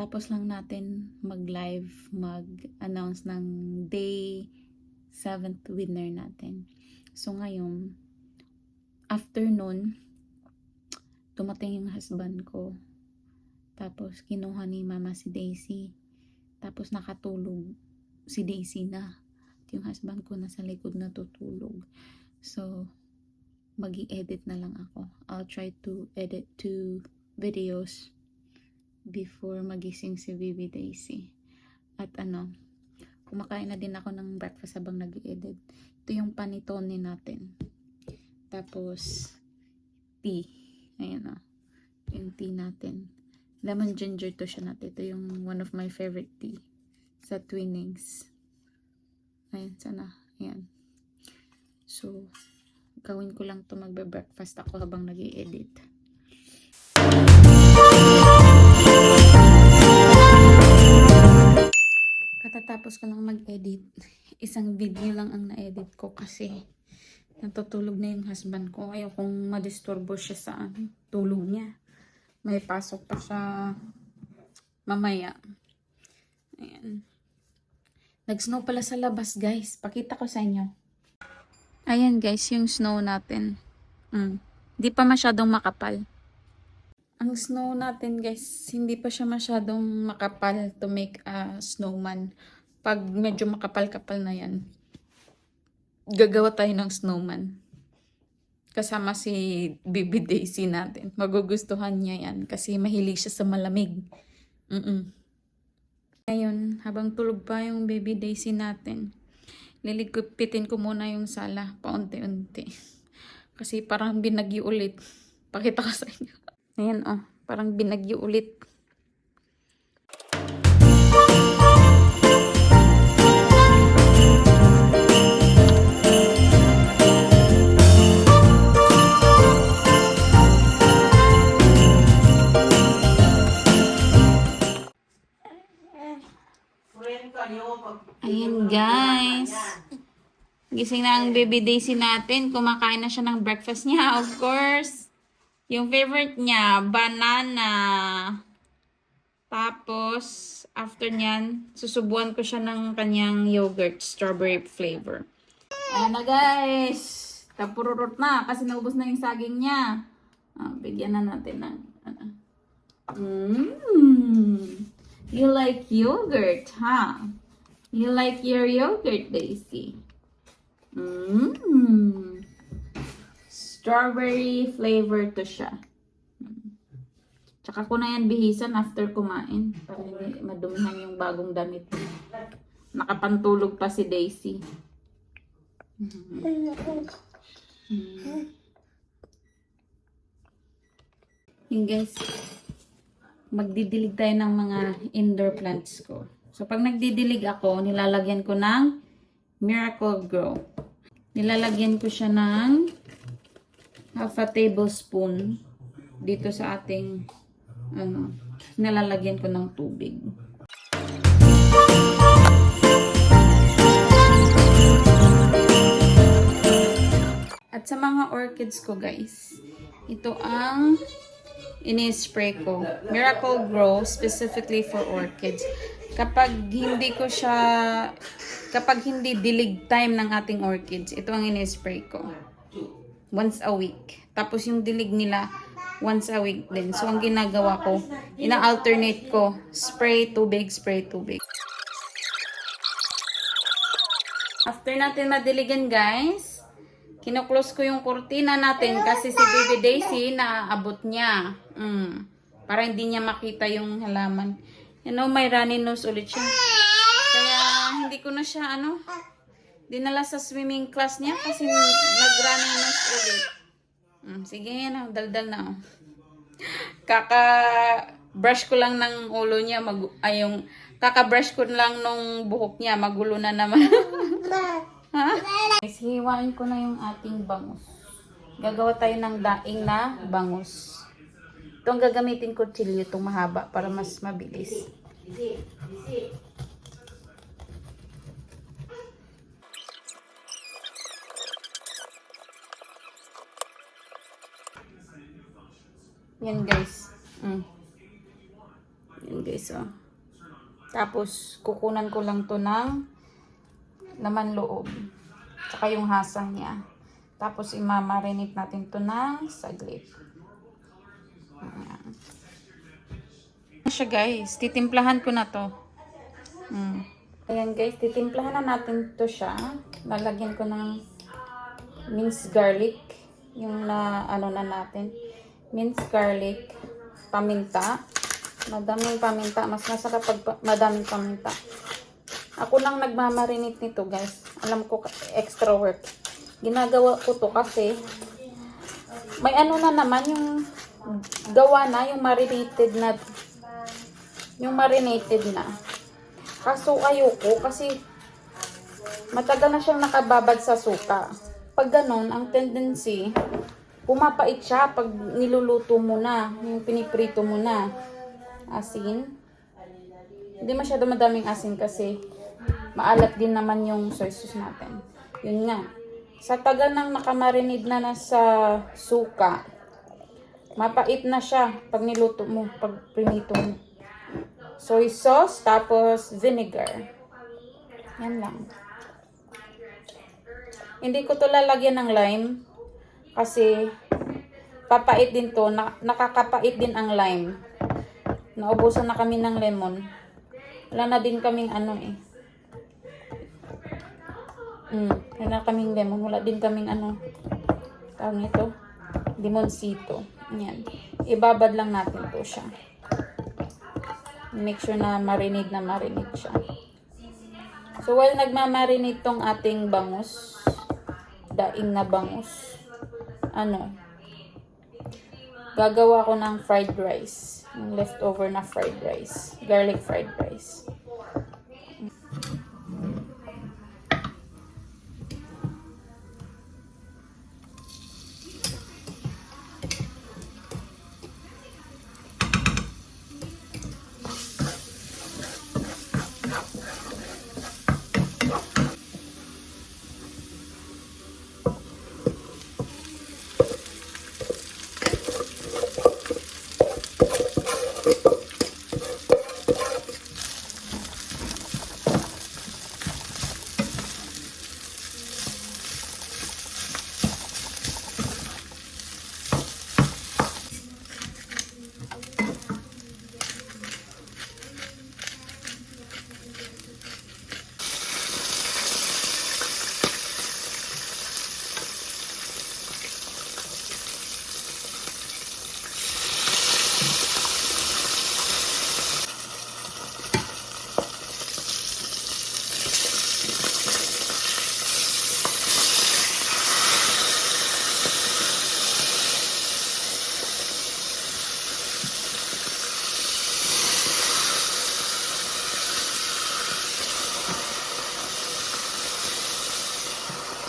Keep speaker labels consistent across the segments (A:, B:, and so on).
A: kakatapos lang natin mag-live, mag-announce ng day 7th winner natin. So ngayon, afternoon, tumating yung husband ko. Tapos kinuha ni mama si Daisy. Tapos nakatulog si Daisy na. At yung husband ko nasa likod na tutulog. So, mag-i-edit na lang ako. I'll try to edit 2 videos before magising si Baby Daisy. At kumakain na din ako ng breakfast habang nag-i-edit. Ito yung panitone natin. Tapos, tea. Ayan o. Yung tea natin. Lemon ginger to siya natin. Ito yung one of my favorite tea sa Twinings. Ayan, sana. Ayan. So, gawin ko lang to magbe-breakfast ako habang nag-i-edit. Katatapos ko lang mag-edit. Isang video lang ang na-edit ko kasi natutulog na yung husband ko. Ayaw kong madisturbo siya sa tulog niya. May pasok pa siya mamaya. Ayan. Nag-snow pala sa labas, guys. Pakita ko sa inyo. Ayan, guys, yung snow natin. Di pa masyadong makapal. Ang snow natin, guys, hindi pa siya masyadong makapal to make a snowman. Pag medyo makapal-kapal na yan, gagawa tayo ng snowman. Kasama si Baby Daisy natin. Magugustuhan niya yan kasi mahilig siya sa malamig. Ngayon, habang tulog pa yung Baby Daisy natin, liligupitin ko muna yung sala paunti-unti. Kasi parang binagyo ulit. Pakita ko sa inyo. Ayan parang binagyo ulit. Ayan, guys. Gising na ang Baby Daisy natin. Kumakain na siya ng breakfast niya, of course. Yung favorite niya, banana. Tapos, after nyan, susubuan ko siya ng kanyang yogurt, strawberry flavor. Ayan na, guys. Tapururot na kasi naubos na yung saging niya. Bigyan na natin ng You like yogurt, huh? You like your yogurt, Daisy? Strawberry flavor to siya. Tsaka ko na yan bihisan after kumain. Para hindi madumihan yung bagong damit. Nakapantulog pa si Daisy. Yung guys, magdidilig tayo ng mga indoor plants ko. So, pag nagdidilig ako, nilalagyan ko ng Miracle-Gro. Nilalagyan ko siya ng half a tablespoon dito sa ating, nilalagyan ko ng tubig. At sa mga orchids ko, guys, ito ang ini-spray ko. Miracle-Gro, specifically for orchids. Kapag hindi dilig time ng ating orchids, ito ang ini-spray ko. Once a week. Tapos yung dilig nila, once a week din. So, ang ginagawa ko, ina-alternate ko. Spray, tubig, spray, tubig. After natin madiligan, guys, kino-close ko yung kurtina natin kasi si Baby Daisy naaabot niya. Para hindi niya makita yung halaman. May runny nose ulit siya. Kaya hindi ko na siya dinala sa swimming class niya kasi nag-runny nose ulit. Sige yan, daldal na. Kaka-brush ko lang ng ulo niya, kaka-brush ko lang nung buhok niya, magulo na naman. Ha? Hiwain ko na yung ating bangus. Gagawa tayo ng daing na bangus. Itong gagamitin ko chili, itong mahaba para mas mabilis. Yan, guys. Yan guys, oh. Tapos, kukunan ko lang to ng laman loob. Tsaka yung hasang niya. Tapos, imamarinate natin to ng saglit. Ayan. Siya guys, titimplahan ko na to. Ayan guys, titimplahan na natin to siya. Lalagyan ko ng minced garlic. Yung na, ano na natin. Minced garlic, paminta. Madaming paminta. Mas masarap pag madaming paminta. Ako nang nagmamarinate nito guys. Alam ko extra work. Ginagawa ko to kasi may ano na naman yung gawa na, yung marinated na. Yung marinated na. Kaso ayoko kasi matagal na siyang nakababad sa suka. Pag ganun, ang tendency, pumapait siya pag niluluto mo na, yung piniprito mo na. Asin. Hindi masyado madaming asin kasi maalat din naman yung soy sauce natin. Yun nga. Sa tagal nang nakamarinate na sa suka, mapait na siya pag niluto mo, pag prinito mo. Soy sauce, tapos vinegar. Yan lang. Hindi ko to lalagyan ng lime kasi papait din to. Nakakapait din ang lime. Naubusan na kami ng lemon. Wala na din kaming ano eh. Wala na kaming lemon. Wala din kaming ano. Tawag nito. Limoncito. Yan. Ibabad lang natin to siya. Make sure na marinate siya. So while nagmamarinate tong ating bangus, daing na bangus, gagawa ko ng fried rice. Yung leftover na fried rice. Garlic fried rice.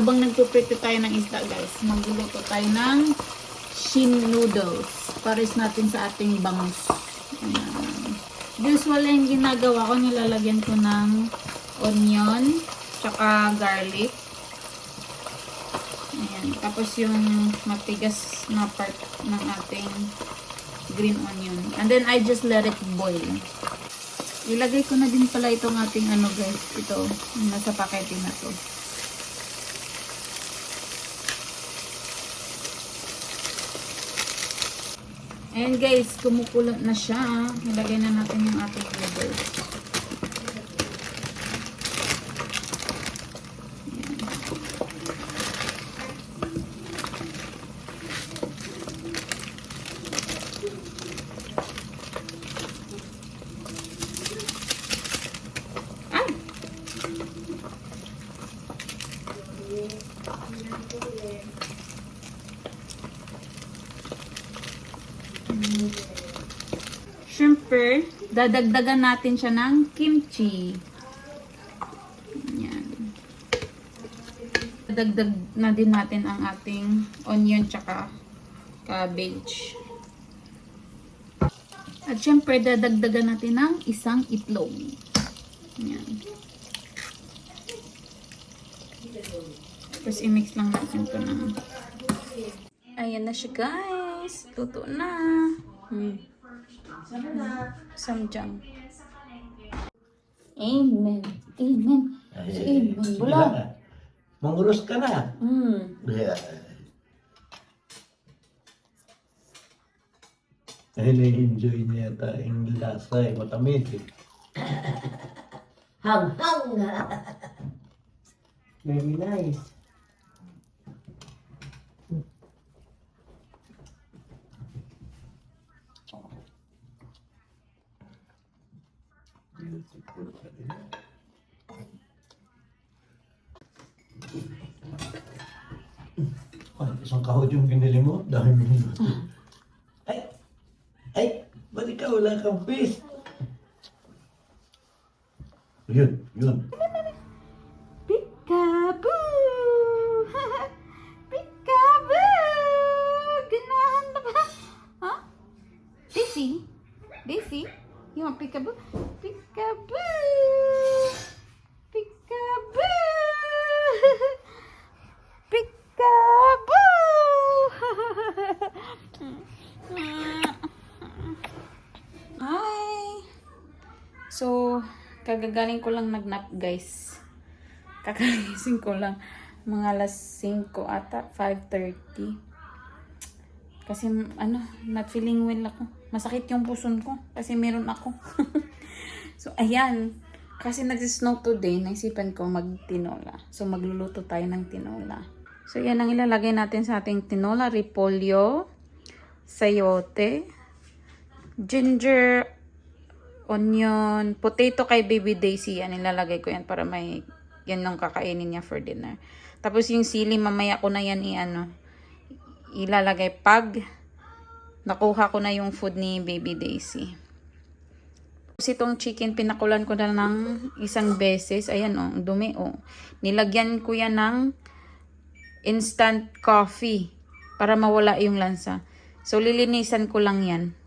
A: Habang nagpiprito tayo ng isda guys, magluluto tayo ng shin noodles. Pares natin sa ating bangus. Ayan. Usually yung ginagawa ko, nilalagyan ko ng onion, tsaka garlic. Ayan. Tapos yung matigas na part ng ating green onion. And then I just let it boil. Ilagay ko na din pala itong ating guys, ito, nasa pakete na to. Ayan guys, kumukulo na siya. Nilagay na natin yung ating noodles. Syempre, dadagdagan natin siya ng kimchi. Ayan. Dadagdag na din natin ang ating onion tsaka cabbage. At syempre, dadagdagan natin ng isang itlog. Ayan. Tapos i-mix lang natin ito na. Ayan na siya guys. Luto na. Samjang. Amen. Amen. So, amen.
B: Sige
A: Wala.
B: na. Manguros ka na. Yeah. Ay, na-enjoy niya yata yung lasa eh. Matamis eh.
C: Hang-hang! Very nice.
B: Beautiful ka rin. Ay, isang kahod yung binili mo. Dami mo luto. Ay, ba't ikaw wala kang fish? Yun, yun.
A: Peekaboo! Peekaboo! Ganahan na ba? Huh? Daisy? Daisy? You want peekaboo? Peekaboo! Peekaboo! Peekaboo! Hi! So, kagagaling ko lang nagnap guys. Kakagising ko lang. Mga alas 5 ata, 5:30. Kasi not feeling well ako. Masakit yung puson ko kasi meron ako. So, ayan. Kasi nagsisnow today, naisipan ko magtinola. So, magluluto tayo ng tinola. So, yan ang ilalagay natin sa ating tinola. Repolyo, sayote, ginger, onion, potato kay Baby Daisy. Yan, ilalagay ko yan para may, yan yung kakainin niya for dinner. Tapos yung sili, mamaya ko na yan ilalagay pag nakuha ko na yung food ni Baby Daisy. Tapos itong chicken, pinakulan ko na ng isang beses. Ayan o, dumi o. Nilagyan ko yan ng instant coffee para mawala yung lansa. So, lilinisan ko lang yan.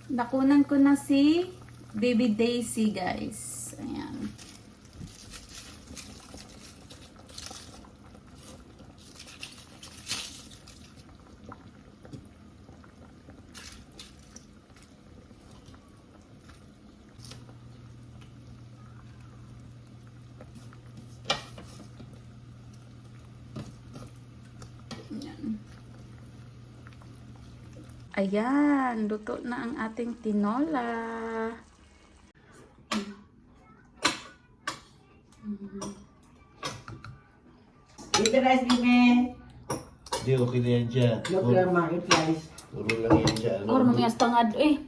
A: Nakunan ko na si Baby Daisy, guys. Ayan. Ayan, luto na ang ating tinola.
C: Eat the rice, Bime.
B: Hindi, okay na yan siya.
C: Look, your market rice.
B: Puro lang yan siya.
A: Or mamayas tangad eh.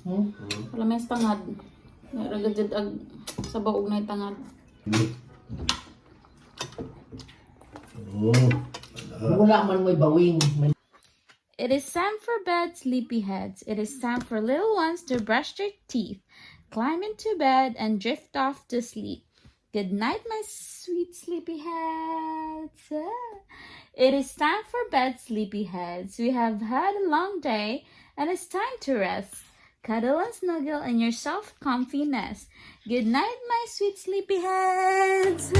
C: Hmm?
A: Wala may tangad. Nagagad ag sa baog na tangad.
C: Wala man mo'y bawing.
A: It is time for bed, sleepyheads. It is time for little ones to brush their teeth, climb into bed, and drift off to sleep. Good night, my sweet sleepyheads. It is time for bed, sleepyheads. We have had a long day, and it's time to rest. Cuddle and snuggle in your soft, comfy nest. Good night, my sweet sleepyheads.